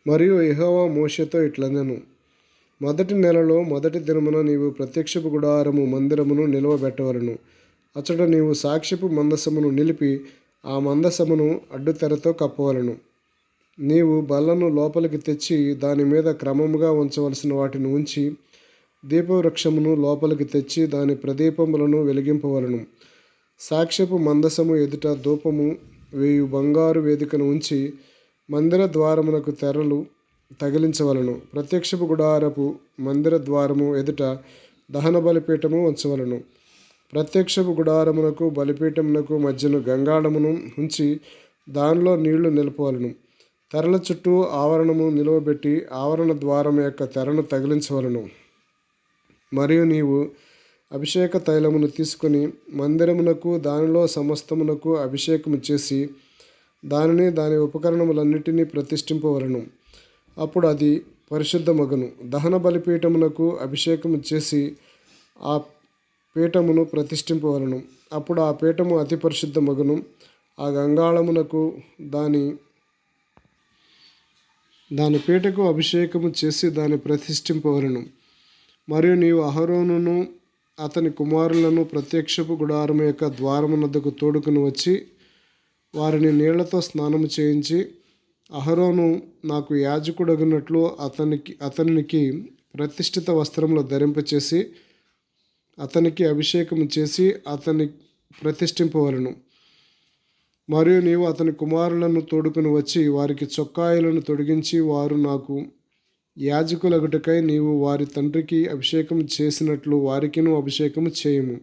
మరియు యెహోవా మోషేతో ఇట్లనెను, మొదటి నెలలో మొదటి దినమున నీవు ప్రత్యక్షపు గుడారము మందిరమును నిలువబెట్టవలను. అచ్చట నీవు సాక్ష్యపు మందసమును నిలిపి ఆ మందసమును అడ్డుతెరతో కప్పవలను. నీవు బల్లను లోపలికి తెచ్చి దాని మీద క్రమముగా ఉంచవలసిన వాటిని ఉంచి దీపవృక్షమును లోపలికి తెచ్చి దాని ప్రదీపములను వెలిగింపవలను. సాక్ష్యపు మందసము ఎదుట ధూపము వేయు బంగారు వేదికను ఉంచి మందిర ద్వారమునకు తెరలు తగిలించవలను. ప్రత్యక్షపు గుడారపు మందిర ద్వారము ఎదుట దహన బలిపీఠము ఉంచవలను. ప్రత్యక్షపు గుడారమునకు బలిపీఠమునకు మధ్యను గంగాళమును ఉంచి దానిలో నీళ్లు నిలుపవలను. తెరల చుట్టూ ఆవరణము నిలువబెట్టి ఆవరణ ద్వారం యొక్క తెరను తగిలించవలను. మరియు నీవు అభిషేక తైలమును తీసుకొని మందిరమునకు దానిలో సమస్తమునకు అభిషేకము చేసి దానిని దాని ఉపకరణములన్నిటినీ ప్రతిష్ఠింపవలను. అప్పుడు అది పరిశుద్ధమగును. దహన బలిపీఠమునకు అభిషేకము చేసి ఆ పీఠమును ప్రతిష్ఠింపవలను. అప్పుడు ఆ పీఠము అతి పరిశుద్ధమగును. ఆ గంగాళమునకు దాని పీటకు అభిషేకము చేసి దాన్ని ప్రతిష్ఠింపవలను. మరియు నీవు అహరోనును అతని కుమారులను ప్రత్యక్షపు గుడారము యొక్క ద్వారమునద్దకు తోడుకుని వచ్చి వారిని నీళ్లతో స్నానము చేయించి, అహరోను నాకు యాజకుడగినట్లు అతనికి ప్రతిష్ఠిత వస్త్రములు ధరింపచేసి అతనికి అభిషేకము చేసి అతన్ని ప్రతిష్ఠింపవలను. మరియు నీవు అతని కుమారులను తోడుకుని వచ్చి వారికి చొక్కాయలను తొడిగించి, వారు నాకు యాజకులగుటకై నీవు వారి తండ్రికి అభిషేకము చేసినట్లు వారికిను అభిషేకము చేయుము.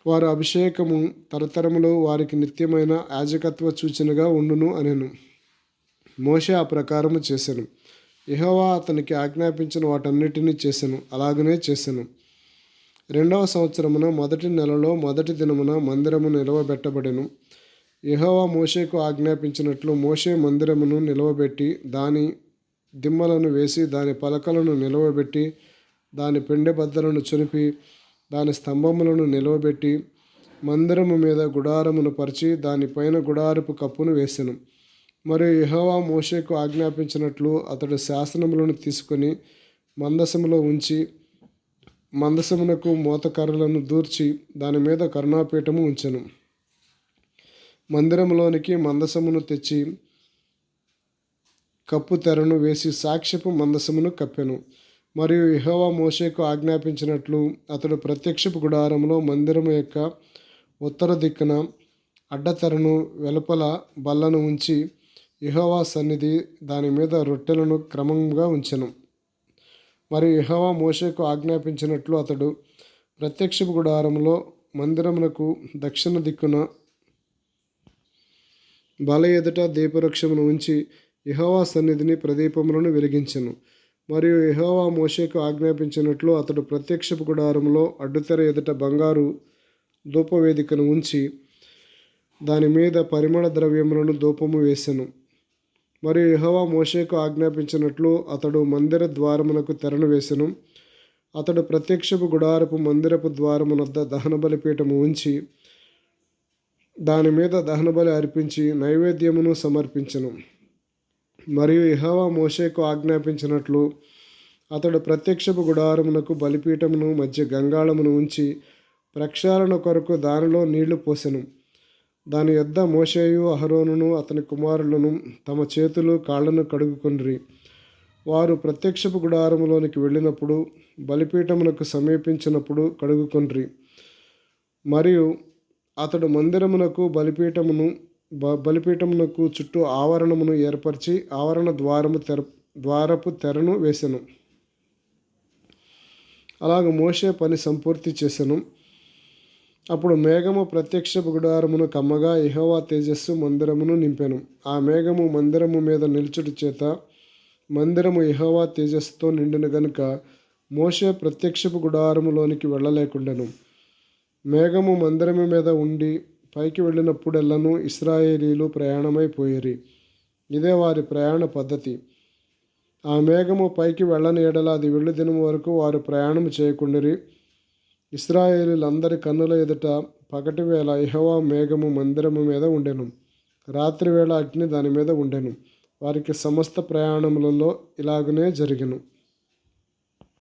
వారి అభిషేకము తరతరములో వారికి నిత్యమైన యాజకత్వ సూచనగా ఉండును అనెను. మోషే ఆ ప్రకారము చేసెను. యెహోవా అతనికి ఆజ్ఞాపించిన వాటన్నిటినీ చేసెను. అలాగనే చేసెను. 2వ సంవత్సరమున మొదటి నెలలో మొదటి దినమున మందిరము నిలవబెట్టబడెను. యెహోవా మోషేకు ఆజ్ఞాపించినట్లు మోషే మందిరమును నిలవబెట్టి దాని దిమ్మలను వేసి దాని పలకలను నిలవబెట్టి దాని పెండె బద్దలను చునిపి దాని స్తంభములను నిలవబెట్టి మందిరము మీద గుడారమును పరిచి దానిపైన గుడారపు కప్పును వేసెను. మరియు యెహోవా మోషేకు ఆజ్ఞాపించినట్లు అతడు శాసనములను తీసుకొని మందసములో ఉంచి మందసమునకు మోతకర్రలను దూర్చి దాని మీద కరుణాపీఠము ఉంచెను. మందిరములోనికి మందసమును తెచ్చి కప్పు తెరను వేసి సాక్ష్యపు మందసమును కప్పెను. మరియు యెహోవా మోషేకు ఆజ్ఞాపించినట్లు అతడు ప్రత్యక్షపు గుడారములో మందిరము యొక్క ఉత్తర దిక్కున అడ్డతెరను వెలుపల బల్లను ఉంచి యెహోవా సన్నిధి దాని మీద రొట్టెలను క్రమంగా ఉంచెను. మరియు యెహోవా మోషేకు ఆజ్ఞాపించినట్లు అతడు ప్రత్యక్షపు గుడారములో మందిరమునకు దక్షిణ దిక్కున బల ఎదుట దీపవృక్షమును ఉంచి యెహోవా సన్నిధిని ప్రదీపములను వెలిగించెను. మరియు యెహోవా మోషేకు ఆజ్ఞాపించినట్లు అతడు ప్రత్యక్షపు గుడారములో అడ్డుతెర ఎదుట బంగారు ధూపవేదికను ఉంచి దాని మీద పరిమళ ద్రవ్యములను ధూపము వేసెను. మరియు యెహోవా మోషేకు ఆజ్ఞాపించినట్లు అతడు మందిర ద్వారమునకు తెరను వేసెను. అతడు ప్రత్యక్షపు గుడారపు మందిరపు ద్వారమునొద్ద దహన బలిపీఠము ఉంచి దాని మీద దహనబలి అర్పించి నైవేద్యమును సమర్పించెను. మరియు యెహోవా మోషేకు ఆజ్ఞాపించినట్లు అతడు ప్రత్యక్షపు గుడారమునకు బలిపీఠమును మధ్య గంగాళమును ఉంచి ప్రక్షాళన కొరకు దానిలో నీళ్లు పోసెను. దాని యొద్ద మోషేయు అహరోనును అతని కుమారులను తమ చేతులు కాళ్లను కడుగుకొనిరి. వారు ప్రత్యక్షపు గుడారములోనికి వెళ్ళినప్పుడు బలిపీఠమునకు సమీపించినప్పుడు కడుగుకొనిరి. మరియు అతడు మందిరమునకు బలిపీఠమునకు చుట్టూ ఆవరణమును ఏర్పరిచి ఆవరణ ద్వారపు తెరను వేసెను. అలాగ మోషే పని సంపూర్తి చేసెను. అప్పుడు మేఘము ప్రత్యక్షపు గుడారమును కమ్మగా యెహోవా తేజస్సు మందిరమును నింపెను. ఆ మేఘము మందిరము మీద నిలుచుట చేత మందిరము యెహోవా తేజస్సుతో నిండిన గనుక మోషే ప్రత్యక్షపు గుడారములోనికి వెళ్ళలేకుండెను. మేఘము మందిరము మీద ఉండి పైకి వెళ్ళినప్పుడెల్లను ఇశ్రాయేలీలు ప్రయాణమైపోయిరి. ఇదే వారి ప్రయాణ పద్ధతి. ఆ మేఘము పైకి వెళ్ళని ఎడల అది వెళ్ళు దినము వరకు వారు ప్రయాణం చేయకుండిరి. ఇశ్రాయేలీలందరి కన్నుల ఎదుట పగటి వేళ యెహోవా మేఘము మందిరము మీద ఉండెను. రాత్రివేళ అగ్ని దాని మీద ఉండెను. వారికి సమస్త ప్రయాణములలో ఇలాగనే జరిగెను.